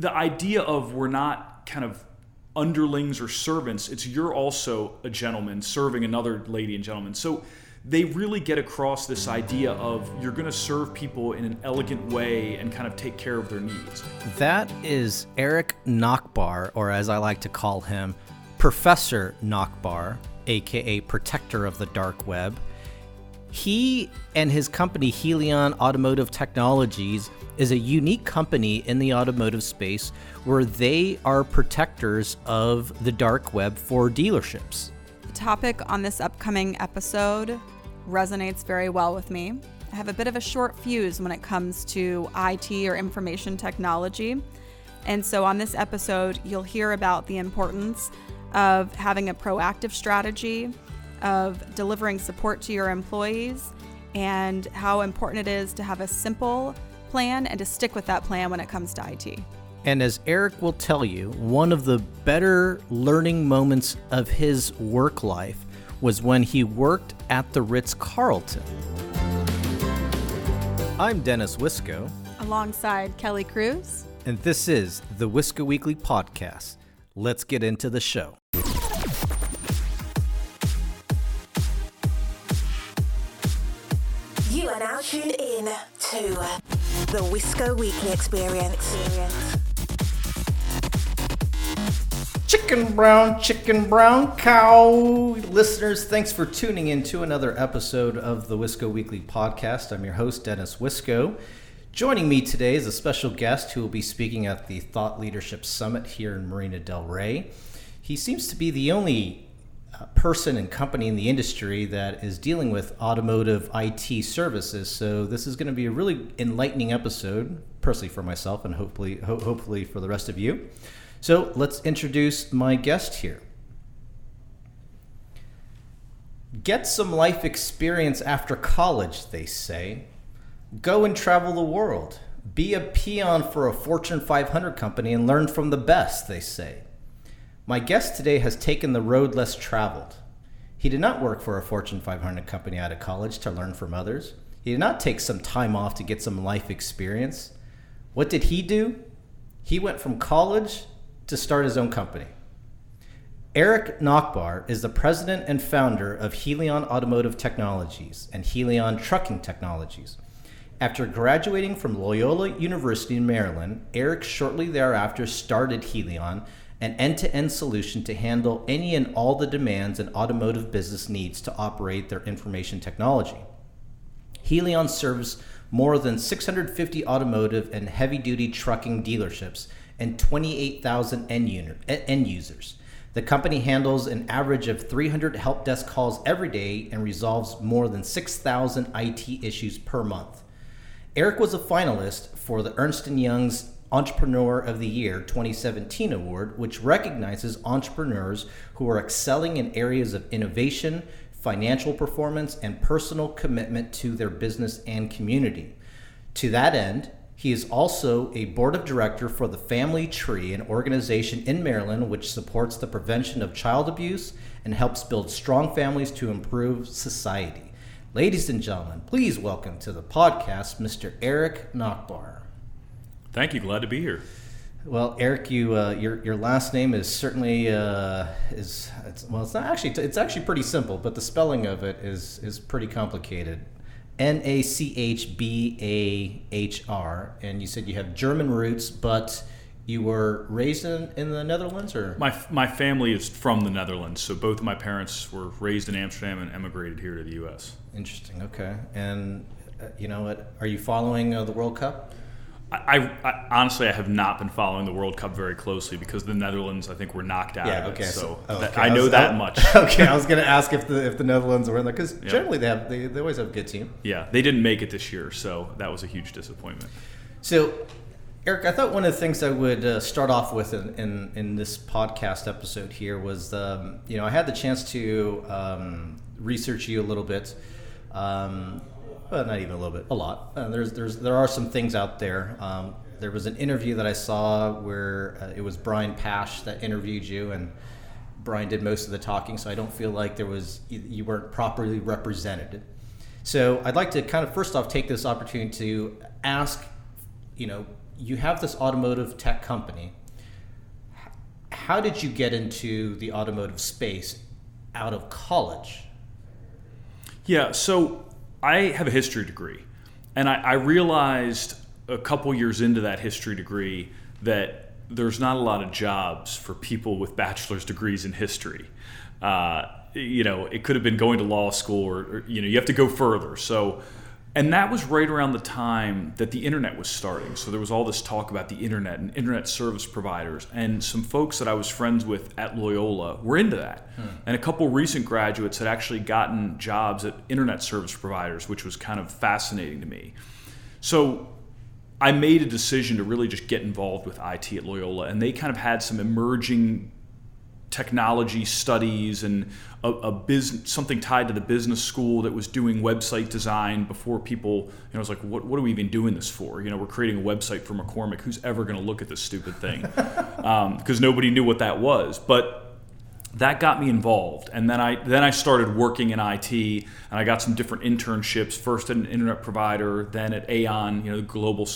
the idea of we're not kind of underlings or servants. It's you're also a gentleman serving another lady and gentleman. So they really get across this idea of you're going to serve people in an elegant way and kind of take care of their needs. That is Erik Nachbahr, or as I like to call him, Professor Nachbahr, aka Protector of the Dark Web. He and his company, Helion Automotive Technologies, is a unique company in the automotive space where they are protectors of the dark web for dealerships. The topic on this upcoming episode resonates very well with me. I have a bit of a short fuse when it comes to IT or information technology. And so on this episode, you'll hear about the importance of having a proactive strategy, of delivering support to your employees, and how important it is to have a simple plan and to stick with that plan when it comes to IT. And as Erik will tell you, one of the better learning moments of his work life was when he worked at the Ritz Carlton. I'm Dennis Wisco. Alongside Kelly Cruz. And this is the Wisco Weekly Podcast. Let's get into the show. You are now tuned in to the Wisco Weekly Experience. Chicken brown cow. Listeners, thanks for tuning in to another episode of the Wisco Weekly Podcast. I'm your host, Dennis Wisco. Joining me today is a special guest who will be speaking at the Thought Leadership Summit here in Marina del Rey. He seems to be the only person and company in the industry that is dealing with automotive IT services. So this is going to be a really enlightening episode, personally for myself and hopefully for the rest of you. So let's introduce my guest here. Get some life experience after college, they say. Go and travel the world. Be a peon for a Fortune 500 company and learn from the best, they say. My guest today has taken the road less traveled. He did not work for a Fortune 500 company out of college to learn from others. He did not take some time off to get some life experience. What did he do? He went from college to start his own company. Erik Nachbahr is the president and founder of Helion Automotive Technologies and Helion Trucking Technologies. After graduating from Loyola University in Maryland, Erik shortly thereafter started Helion, an end-to-end solution to handle any and all the demands an automotive business needs to operate their information technology. Helion serves more than 650 automotive and heavy-duty trucking dealerships and 28,000 end users. The company handles an average of 300 help desk calls every day and resolves more than 6,000 IT issues per month. Erik was a finalist for the Ernst & Young's Entrepreneur of the Year 2017 award, which recognizes entrepreneurs who are excelling in areas of innovation, financial performance, and personal commitment to their business and community. To that end, he is also a board of director for the Family Tree, an organization in Maryland which supports the prevention of child abuse and helps build strong families to improve society. Ladies and gentlemen, please welcome to the podcast, Mr. Erik Nachbahr. Thank you. Glad to be here. Well, Erik, your last name is certainly it's actually pretty simple, but the spelling of it is pretty complicated. Nachbahr, and you said you have German roots, but you were raised in the Netherlands, or? My family is from the Netherlands, so both of my parents were raised in Amsterdam and emigrated here to the U.S. Interesting. Okay, and you know what? Are you following the World Cup? I honestly have not been following the World Cup very closely because the Netherlands, I think, were knocked out of it. I know that much. Okay, I was going to ask if the Netherlands were in there because generally they always have a good team. Yeah, they didn't make it this year, so that was a huge disappointment. So, Erik, I thought one of the things I would start off with in this podcast episode here was, I had the chance to research you a little bit. Well, not even a little bit, a lot. There are some things out there. There was an interview that I saw where it was Brian Pash that interviewed you, and Brian did most of the talking, so I don't feel like you weren't properly represented. So I'd like to kind of first off take this opportunity to ask, you have this automotive tech company. How did you get into the automotive space out of college? Yeah, so I have a history degree, and I realized a couple years into that history degree that there's not a lot of jobs for people with bachelor's degrees in history. It could have been going to law school, or you have to go further. So, and that was right around the time that the internet was starting. So there was all this talk about the internet and internet service providers, and some folks that I was friends with at Loyola were into that. And a couple recent graduates had actually gotten jobs at internet service providers, which was kind of fascinating to me. So I made a decision to really just get involved with IT at Loyola, and they kind of had some emerging technology studies and a business, something tied to the business school that was doing website design before people, I was like, what are we even doing this for? We're creating a website for McCormick. Who's ever going to look at this stupid thing? Because nobody knew what that was. But that got me involved, and then I started working in IT, and I got some different internships. First at an internet provider, then at Aon, the global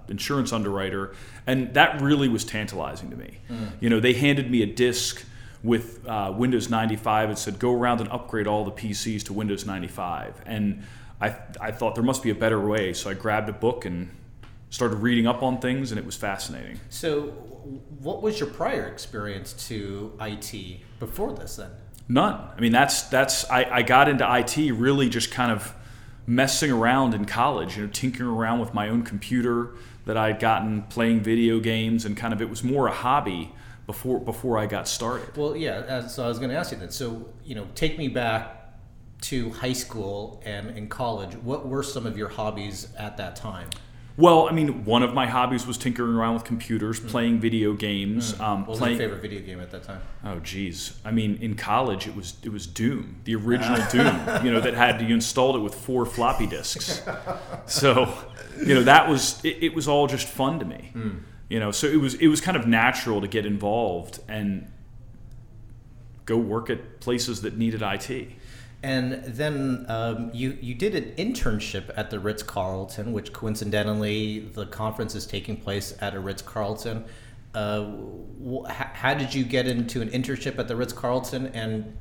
insurance underwriter, and that really was tantalizing to me. They handed me a disk with Windows 95. It said, go around and upgrade all the PCs to Windows 95, and I thought there must be a better way. So I grabbed a book and started reading up on things, and it was fascinating. So what was your prior experience to IT before this then? None. I mean, I got into IT really just kind of messing around in college, tinkering around with my own computer that I'd gotten, playing video games, and kind of it was more a hobby before I got started. Well, yeah, so I was going to ask you that. So, take me back to high school and in college. What were some of your hobbies at that time? Well, I mean, one of my hobbies was tinkering around with computers, playing video games. What was your favorite video game at that time? Oh, geez. I mean, in college, it was Doom, the original Doom. That had you installed it with 4 floppy disks. So, that was it was all just fun to me. So it was kind of natural to get involved and go work at places that needed IT. And then you did an internship at the Ritz Carlton, which coincidentally the conference is taking place at a Ritz Carlton. How did you get into an internship at the Ritz Carlton, and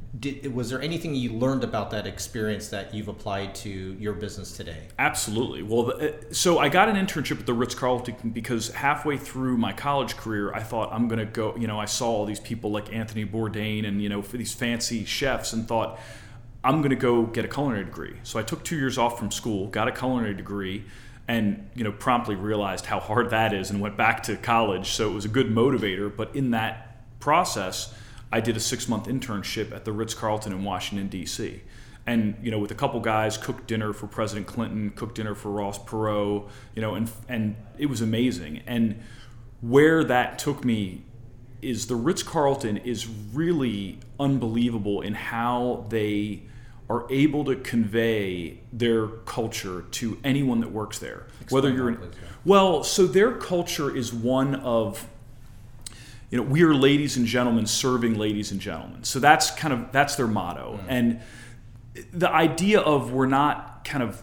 was there anything you learned about that experience that you've applied to your business today? Absolutely. Well, so I got an internship at the Ritz Carlton because halfway through my college career, I thought I'm going to go. I saw all these people like Anthony Bourdain and for these fancy chefs, and thought, I'm going to go get a culinary degree. So I took 2 years off from school, got a culinary degree, and promptly realized how hard that is and went back to college. So it was a good motivator. But in that process, I did a 6-month internship at the Ritz Carlton in Washington, D.C. And with a couple guys, cooked dinner for President Clinton, cooked dinner for Ross Perot, and it was amazing. And where that took me is the Ritz Carlton is really unbelievable in how they are able to convey their culture to anyone that works there. Whether you're so their culture is one of, we are ladies and gentlemen serving ladies and gentlemen. So that's their motto. And the idea of we're not kind of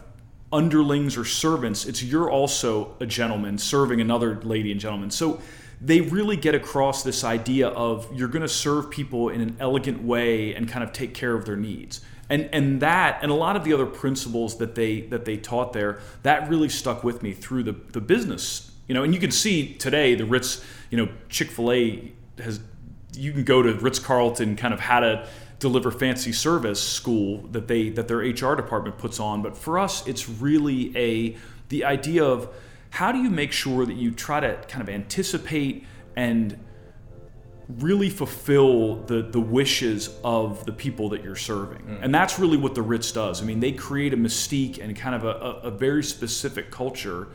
underlings or servants, it's you're also a gentleman serving another lady and gentleman. So they really get across this idea of you're going to serve people in an elegant way and kind of take care of their needs. And that and a lot of the other principles that they taught there, that really stuck with me through the business. And you can see today the Ritz, Chick-fil-A you can go to Ritz Carlton kind of how to deliver fancy service school that their HR department puts on. But for us, it's really the idea of how do you make sure that you try to kind of anticipate and really fulfill the wishes of the people that you're serving. And that's really what the Ritz does. I mean, they create a mystique and kind of a very specific culture,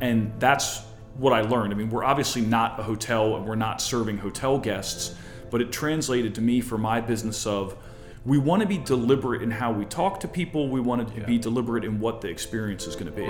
and that's what I learned. I mean, we're obviously not a hotel and we're not serving hotel guests, but it translated to me for my business of we want to be deliberate in how we talk to people. We want to be deliberate in what the experience is going to be.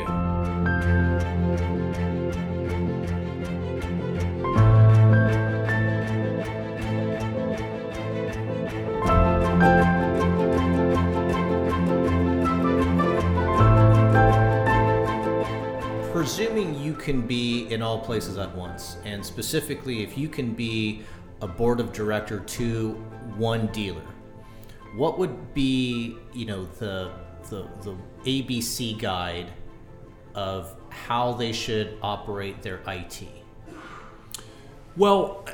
Presuming you can be in all places at once. And specifically, if you can be a board of director to one dealer, what would be, the ABC guide of how they should operate their IT? Well,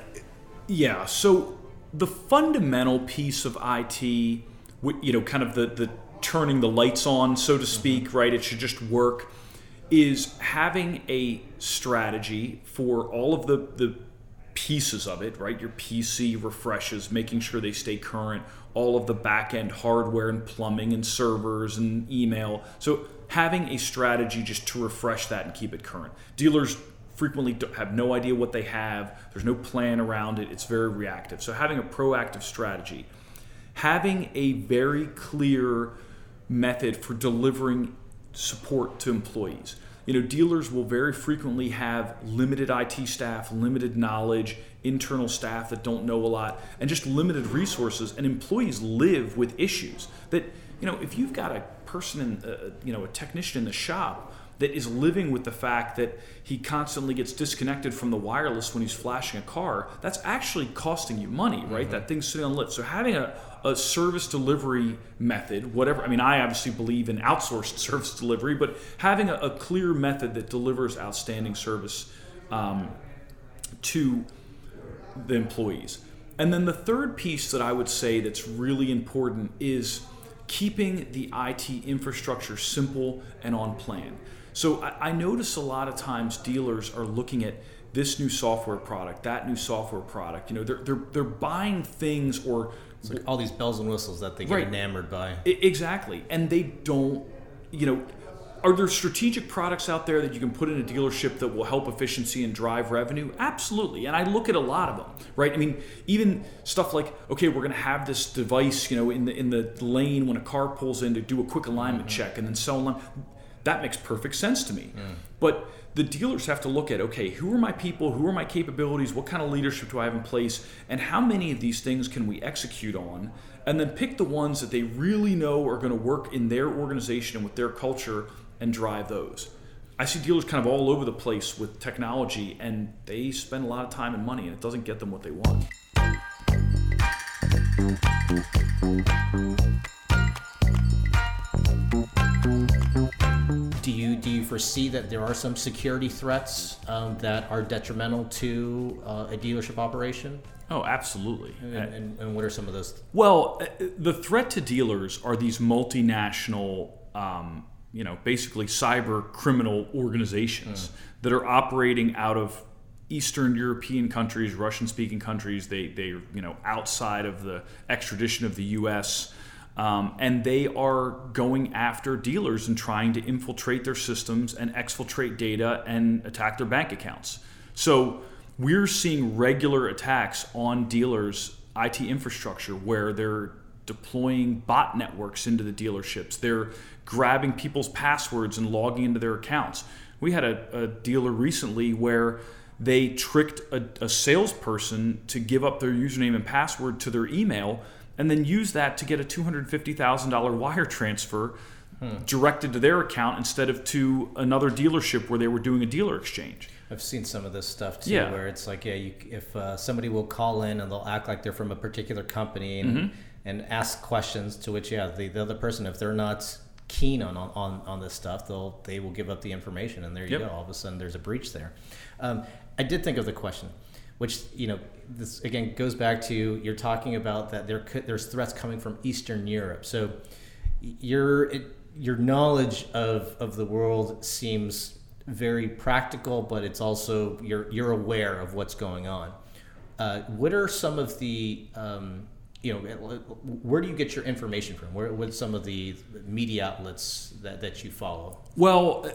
yeah. So the fundamental piece of IT, kind of the turning the lights on, so to speak, right? It should just work, is having a strategy for all of the pieces of it, right? Your PC refreshes, making sure they stay current, all of the back-end hardware and plumbing and servers and email. So having a strategy just to refresh that and keep it current. Dealers frequently have no idea what they have. There's no plan around it. It's very reactive. So having a proactive strategy, having a very clear method for delivering support to employees. Dealers will very frequently have limited IT staff, limited knowledge, internal staff that don't know a lot, and just limited resources. And employees live with issues that, if you've got a person, a technician in the shop that is living with the fact that he constantly gets disconnected from the wireless when he's flashing a car, that's actually costing you money, right? Mm-hmm. That thing's sitting on lit. So having a service delivery method, whatever, I obviously believe in outsourced service delivery, but having a clear method that delivers outstanding service to the employees. And then the third piece that I would say that's really important is keeping the IT infrastructure simple and on plan. So I notice a lot of times dealers are looking at this new software product, that new software product. They're buying things, or it's like all these bells and whistles that they get enamored by. Exactly, and they don't. Are there strategic products out there that you can put in a dealership that will help efficiency and drive revenue? Absolutely, and I look at a lot of them, right? Even stuff like, okay, we're going to have this device, in the lane when a car pulls in to do a quick alignment check and then so on. That makes perfect sense to me. But the dealers have to look at, okay, who are my people? Who are my capabilities? What kind of leadership do I have in place? And how many of these things can we execute on? And then pick the ones that they really know are going to work in their organization and with their culture and drive those. I see dealers kind of all over the place with technology, and they spend a lot of time and money, and it doesn't get them what they want. Do you foresee that there are some security threats that are detrimental to a dealership operation? Oh, absolutely. And what are some of those? Well, the threat to dealers are these multinational, basically cyber criminal organizations that are operating out of Eastern European countries, Russian-speaking countries. They outside of the extradition of the U.S., and they are going after dealers and trying to infiltrate their systems and exfiltrate data and attack their bank accounts. So we're seeing regular attacks on dealers' IT infrastructure where they're deploying bot networks into the dealerships. They're grabbing people's passwords and logging into their accounts. We had a dealer recently where they tricked a salesperson to give up their username and password to their email and then use that to get a $250,000 wire transfer directed to their account instead of to another dealership where they were doing a dealer exchange. I've seen some of this stuff too, where it's like, if somebody will call in and they'll act like they're from a particular company and ask questions to which, the other person, if they're not keen on this stuff, they will give up the information, and there you go. All of a sudden, there's a breach there. I did think of the question, which this again goes back to, you're talking about that there's threats coming from Eastern Europe. So your knowledge of the world seems very practical, but it's also you're aware of what's going on. What are some of the where do you get your information from? What's some of the media outlets that you follow? Well,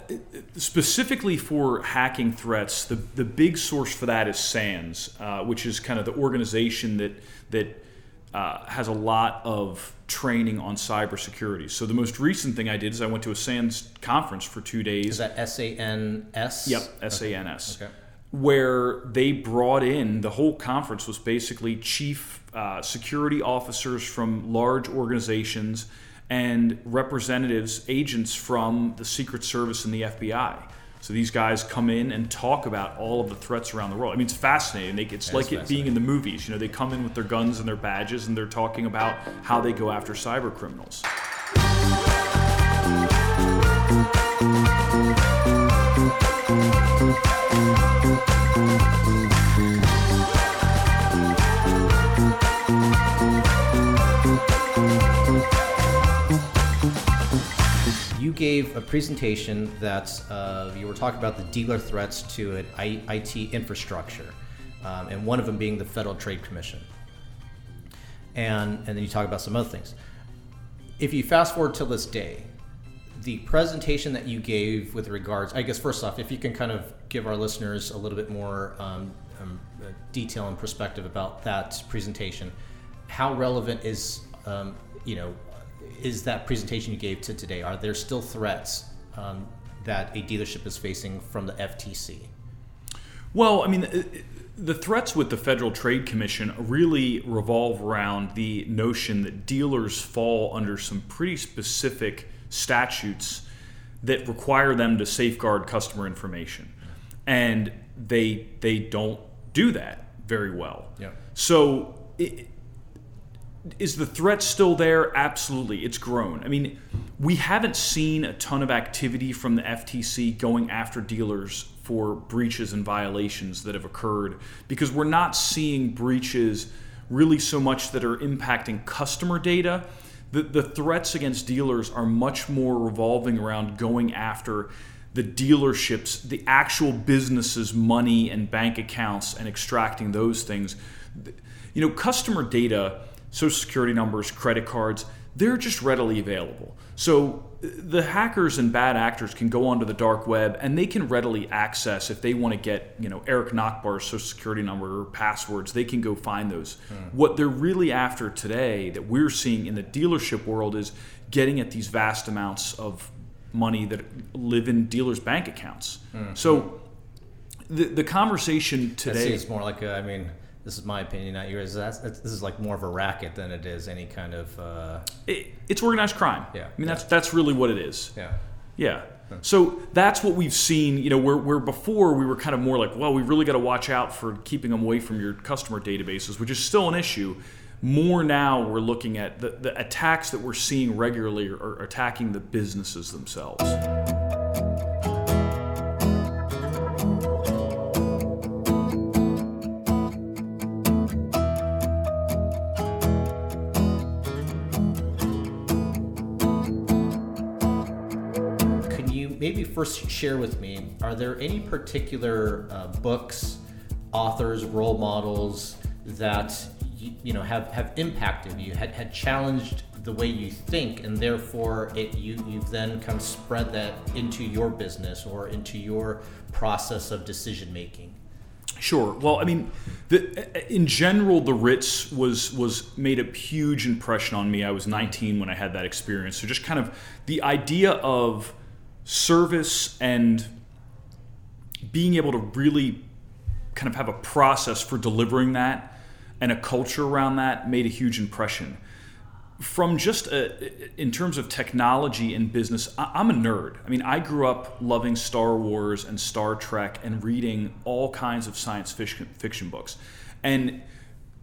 specifically for hacking threats, the big source for that is SANS, which is kind of the organization that has a lot of training on cybersecurity. So the most recent thing I did is I went to a SANS conference for 2 days. Is that SANS? Yep, SANS. Okay. Where they brought in, the whole conference was basically chief security officers from large organizations and representatives, agents from the Secret Service and the FBI. So these guys come in and talk about all of the threats around the world. I mean, it's fascinating. It's like it being in the movies. They come in with their guns and their badges, and they're talking about how they go after cyber criminals. You gave a presentation that you were talking about the dealer threats to an IT infrastructure, and one of them being the Federal Trade Commission. And then you talk about some other things. If you fast forward till this day, the presentation that you gave with regards, I guess first off, if you can kind of give our listeners a little bit more detail and perspective about that presentation, how relevant is that presentation you gave to today? Are there still threats that a dealership is facing from the FTC? Well, I mean, the threats with the Federal Trade Commission really revolve around the notion that dealers fall under some pretty specific statutes that require them to safeguard customer information. And they don't do that very well. Yeah. So is the threat still there? Absolutely. It's grown. I mean, we haven't seen a ton of activity from the FTC going after dealers for breaches and violations that have occurred, because we're not seeing breaches really so much that are impacting customer data. The threats against dealers are much more revolving around going after the dealerships, the actual businesses' money and bank accounts, and extracting those things. Customer data, Social Security numbers, credit cards, they're just readily available. So the hackers and bad actors can go onto the dark web and they can readily access, if they want to get, Erik Nachbahr's Social Security number or passwords, they can go find those. What they're really after today that we're seeing in the dealership world is getting at these vast amounts of money that live in dealers' bank accounts. So the conversation today... That seems more like this is my opinion, not yours. This is like more of a racket than it is any kind of... It's organized crime. Yeah. I mean, that's really what it is. Yeah. Yeah. So that's what we've seen, where before we were kind of more like, well, we really got to watch out for keeping them away from your customer databases, which is still an issue. More now we're looking at the attacks that we're seeing regularly are attacking the businesses themselves. Maybe first share with me, are there any particular books, authors, role models that have impacted you, had challenged the way you think, and therefore you've then kind of spread that into your business or into your process of decision making? Sure. Well, I mean, in general, the Ritz was made a huge impression on me. I was 19 when I had that experience. So just kind of the idea of service and being able to really kind of have a process for delivering that and a culture around that made a huge impression. From just in terms of technology and business, I'm a nerd. I mean, I grew up loving Star Wars and Star Trek and reading all kinds of science fiction books. And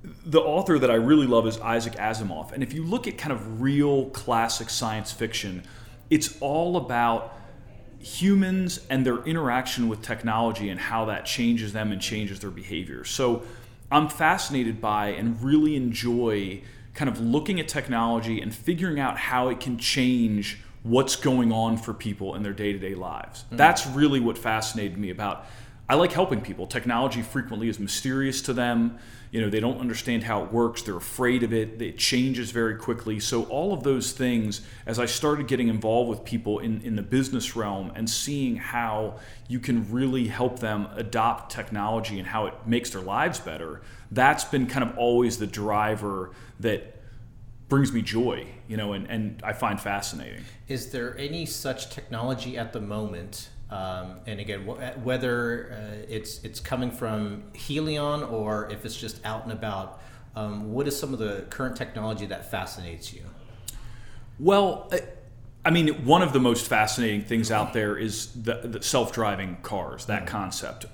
the author that I really love is Isaac Asimov. And if you look at kind of real classic science fiction, it's all about humans and their interaction with technology and how that changes them and changes their behavior. So I'm fascinated by and really enjoy kind of looking at technology and figuring out how it can change what's going on for people in their day-to-day lives. That's really what fascinated me about. I like helping people. Technology frequently is mysterious to them. They don't understand how it works. They're afraid of it. It changes very quickly. So all of those things, as I started getting involved with people in the business realm and seeing how you can really help them adopt technology and how it makes their lives better, that's been kind of always the driver that brings me joy, and I find fascinating. Is there any such technology at the moment? And again, whether it's coming from Helion or if it's just out and about, what is some of the current technology that fascinates you? Well, I mean, one of the most fascinating things out there is the self-driving cars, that concept.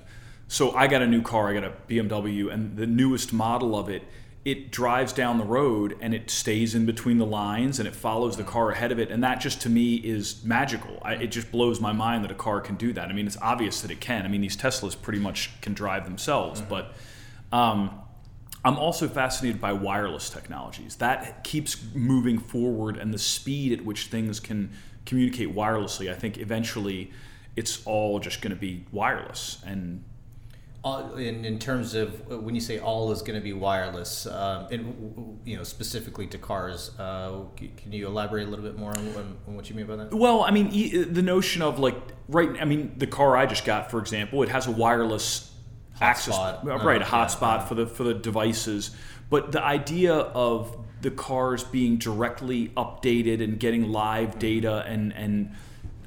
So I got a new car, I got a BMW, and the newest model of it, it drives down the road and it stays in between the lines and it follows the car ahead of it. And that just to me is magical. It just blows my mind that a car can do that. I mean, it's obvious that it can. I mean, these Teslas pretty much can drive themselves. But I'm also fascinated by wireless technologies. That keeps moving forward, and the speed at which things can communicate wirelessly. I think eventually it's all just going to be wireless. And in terms of when you say all is going to be wireless, and specifically to cars, can you elaborate a little bit more on what you mean by that? Well, I mean, the notion of the car I just got, for example, it has a wireless access, a hotspot for the devices. But the idea of the cars being directly updated and getting live data and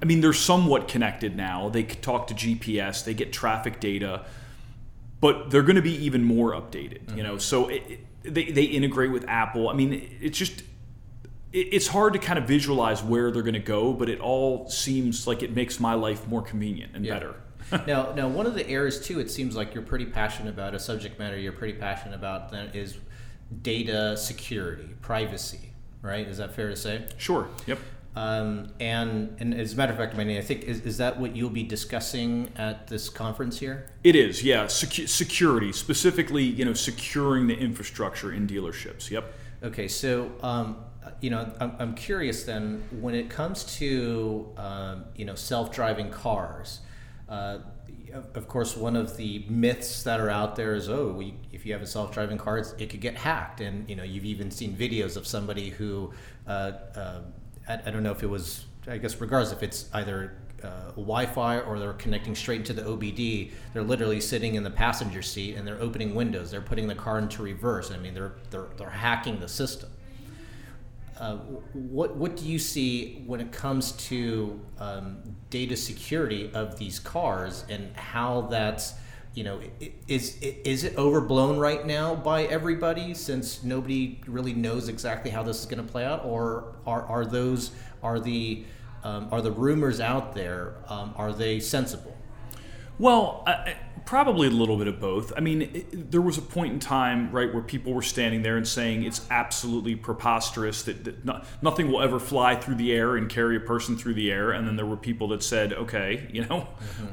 I mean, they're somewhat connected now. They talk to GPS, they get traffic data. But they're going to be even more updated, So they integrate with Apple. I mean, it's hard to kind of visualize where they're going to go, but it all seems like it makes my life more convenient and better. Now, one of the areas too, it seems like you're pretty passionate about, a subject matter you're pretty passionate about, that is data security, privacy, right? Is that fair to say? Sure. Yep. And as a matter of fact, I think is that what you'll be discussing at this conference here? It is, yeah. Security, specifically, securing the infrastructure in dealerships. Yep. Okay, so I'm curious then, when it comes to self-driving cars. Of course, one of the myths that are out there is, if you have a self-driving car, it could get hacked, and you've even seen videos of somebody who. I don't know if it was, I guess regardless if it's either Wi-Fi or they're connecting straight into the OBD, they're literally sitting in the passenger seat and they're opening windows, they're putting the car into reverse. I mean, they're hacking the system. What do you see when it comes to data security of these cars, and how that's, is it overblown right now by everybody, since nobody really knows exactly how this is going to play out, or are the rumors out there, are they sensible? Well, probably a little bit of both. I mean, there was a point in time, right, where people were standing there and saying it's absolutely preposterous that nothing will ever fly through the air and carry a person through the air. And then there were people that said, okay,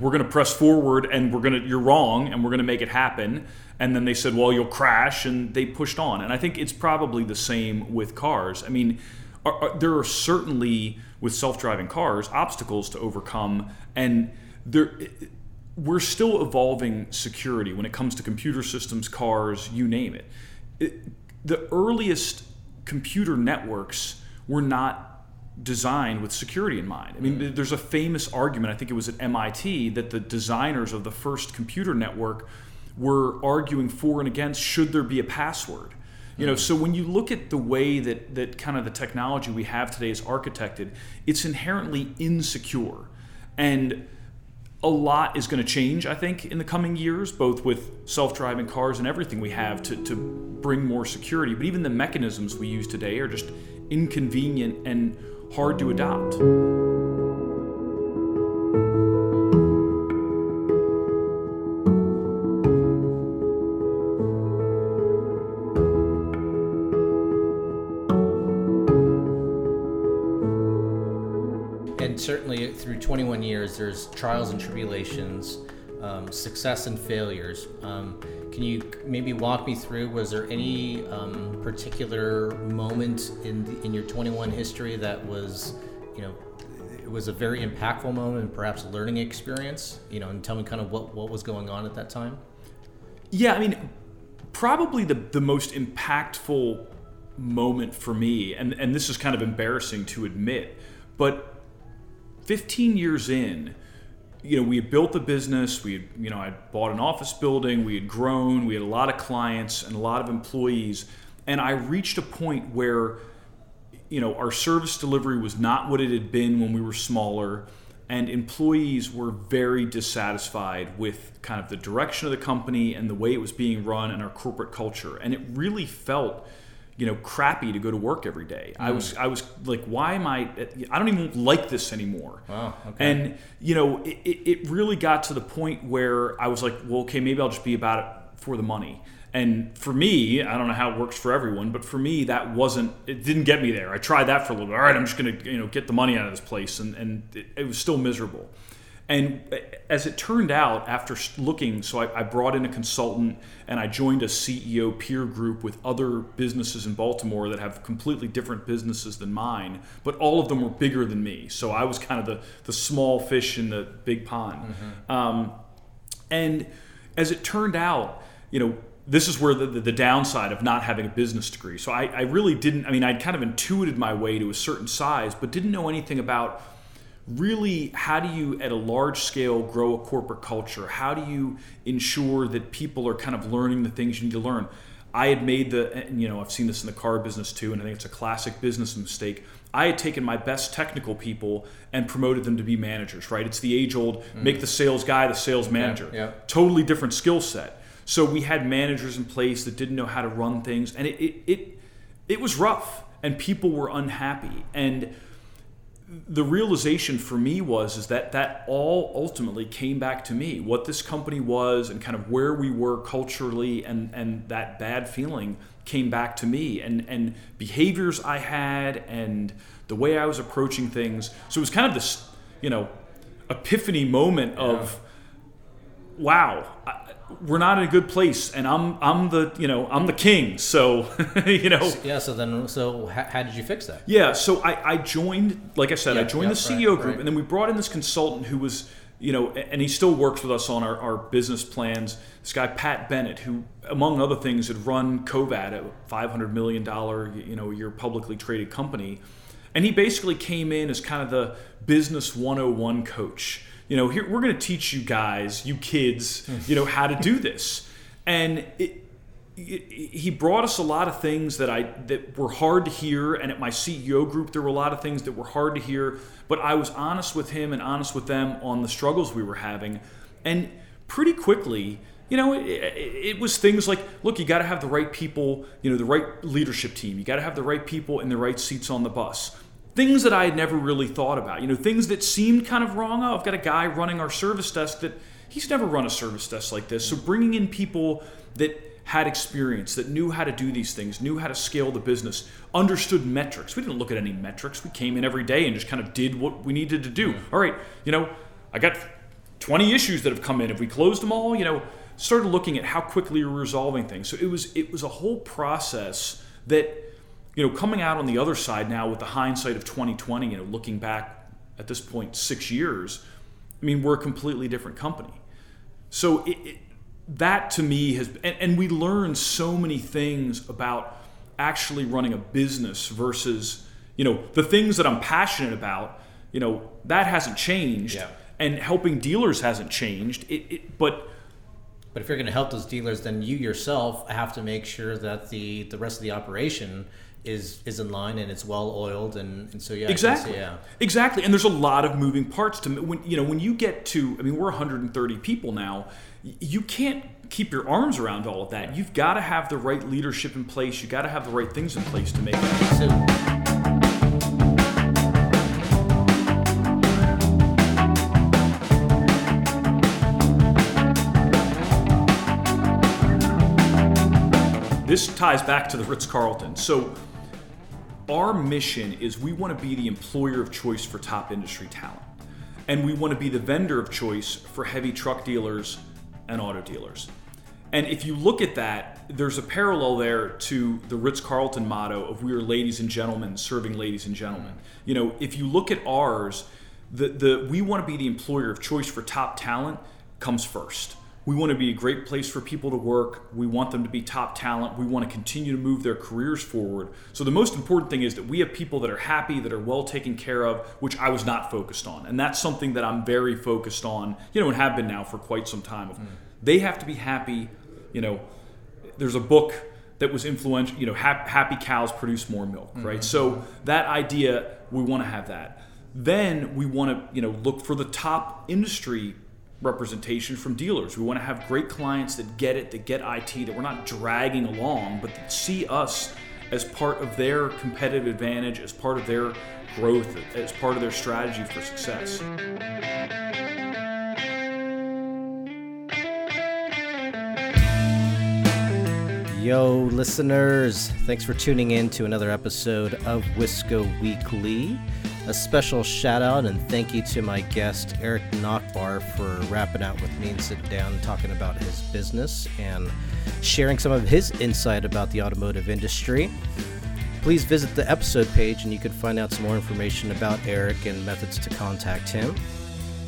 we're going to press forward and you're wrong and we're going to make it happen. And then they said, well, you'll crash, and they pushed on. And I think it's probably the same with cars. I mean, there are certainly, with self-driving cars, obstacles to overcome, and we're still evolving security when it comes to computer systems, cars, you name it. The earliest computer networks were not designed with security in mind. I mean, there's a famous argument, I think it was at MIT, that the designers of the first computer network were arguing for and against, should there be a password? So when you look at the way that kind of the technology we have today is architected, it's inherently insecure. And a lot is going to change, I think, in the coming years, both with self-driving cars and everything we have to bring more security. But even the mechanisms we use today are just inconvenient and hard to adopt. Certainly through 21 years, there's trials and tribulations, success and failures. Can you maybe walk me through, was there any particular moment in your 21 history that was, it was a very impactful moment and perhaps a learning experience, and tell me kind of what was going on at that time? Yeah, I mean, probably the most impactful moment for me, and this is kind of embarrassing to admit, but 15 years in, we had built the business, I bought an office building, we had grown, we had a lot of clients and a lot of employees, and I reached a point where, our service delivery was not what it had been when we were smaller, and employees were very dissatisfied with kind of the direction of the company and the way it was being run and our corporate culture. And it really felt, crappy to go to work every day. I was like, why am I don't even like this anymore. Wow. Okay. And it really got to the point where I was like, well, okay, maybe I'll just be about it for the money. And for me, I don't know how it works for everyone, but for me, it didn't get me there. I tried that for a little bit. All right, I'm just going to get the money out of this place, and it was still miserable. And as it turned out, after looking, so I brought in a consultant and I joined a CEO peer group with other businesses in Baltimore that have completely different businesses than mine, but all of them were bigger than me. So I was kind of the small fish in the big pond. Mm-hmm. And as it turned out, this is where the downside of not having a business degree. So I really didn't, I'd kind of intuited my way to a certain size, but didn't know anything about really how do you at a large scale grow a corporate culture? How do you ensure that people are kind of learning the things you need to learn? I had made I've seen this in the car business too, and I think it's a classic business mistake. I had taken my best technical people and promoted them to be managers, right? It's the age old, make the sales guy the sales manager. Yeah. Totally different skill set. So we had managers in place that didn't know how to run things, and it was rough, and people were unhappy. And the realization for me is that all ultimately came back to me, what this company was and kind of where we were culturally, and that bad feeling came back to me, and behaviors I had and the way I was approaching things. So it was kind of this, epiphany moment of, wow, we're not in a good place, and I'm the king. So Yeah. So how did you fix that? Yeah. So I joined, like I said, I joined the CEO group, right. and then we brought in this consultant who was, and he still works with us on our business plans. This guy Pat Bennett, who among other things had run Covat, a $500 million a year publicly traded company, and he basically came in as kind of the business 101 coach. Here we're going to teach you guys, you kids, how to do this. And he brought us a lot of things that were hard to hear. And at my CEO group, there were a lot of things that were hard to hear. But I was honest with him and honest with them on the struggles we were having. And pretty quickly, it was things like, look, you got to have the right people, the right leadership team. You got to have the right people in the right seats on the bus. Things that I had never really thought about, things that seemed kind of wrong. Oh, I've got a guy running our service desk that he's never run a service desk like this. So bringing in people that had experience, that knew how to do these things, knew how to scale the business, understood metrics. We didn't look at any metrics. We came in every day and just kind of did what we needed to do. All right, I got 20 issues that have come in. If we closed them all, started looking at how quickly we're resolving things. So it was a whole process that, coming out on the other side now with the hindsight of 2020, looking back at this point 6 years, we're a completely different company. So that to me has, and we learned so many things about actually running a business versus, the things that I'm passionate about, that hasn't changed. Yeah. And helping dealers hasn't changed. But if you're going to help those dealers, then you yourself have to make sure that the rest of the operation is in line and it's well oiled, and so yeah. Exactly. And there's a lot of moving parts to when you get to, we're 130 people now. You can't keep your arms around all of that. You've got to have the right leadership in place. You got to have the right things in place to make that. This ties back to the Ritz Carlton. So our mission is we want to be the employer of choice for top industry talent. And we want to be the vendor of choice for heavy truck dealers and auto dealers. And if you look at that, there's a parallel there to the Ritz Carlton motto of we are ladies and gentlemen serving ladies and gentlemen. If you look at ours, we want to be the employer of choice for top talent comes first. We want to be a great place for people to work. We want them to be top talent. We want to continue to move their careers forward. So the most important thing is that we have people that are happy, that are well taken care of, which I was not focused on. And that's something that I'm very focused on, and have been now for quite some time. They have to be happy. There's a book that was influential, happy cows produce more milk, right? So that idea, we want to have that. Then we want to, look for the top industry representation from dealers. We want to have great clients that get it, that get IT, that we're not dragging along, but that see us as part of their competitive advantage, as part of their growth, as part of their strategy for success. Yo, listeners, thanks for tuning in to another episode of Wisco Weekly. A special shout out and thank you to my guest, Erik Nachbahr, for rapping out with me and sitting down and talking about his business and sharing some of his insight about the automotive industry. Please visit the episode page and you can find out some more information about Erik and methods to contact him.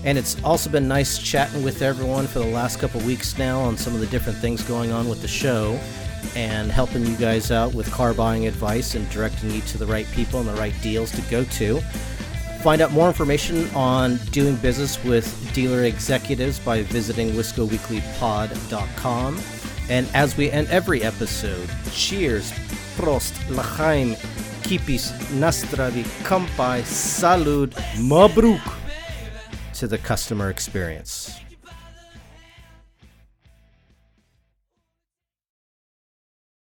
And it's also been nice chatting with everyone for the last couple weeks now on some of the different things going on with the show and helping you guys out with car buying advice and directing you to the right people and the right deals to go to. Find out more information on doing business with dealer executives by visiting wiscoweeklypod.com. And as we end every episode, cheers, prost, lachaim, kipis, nastravi, kampai, salud, mabruk to the customer experience.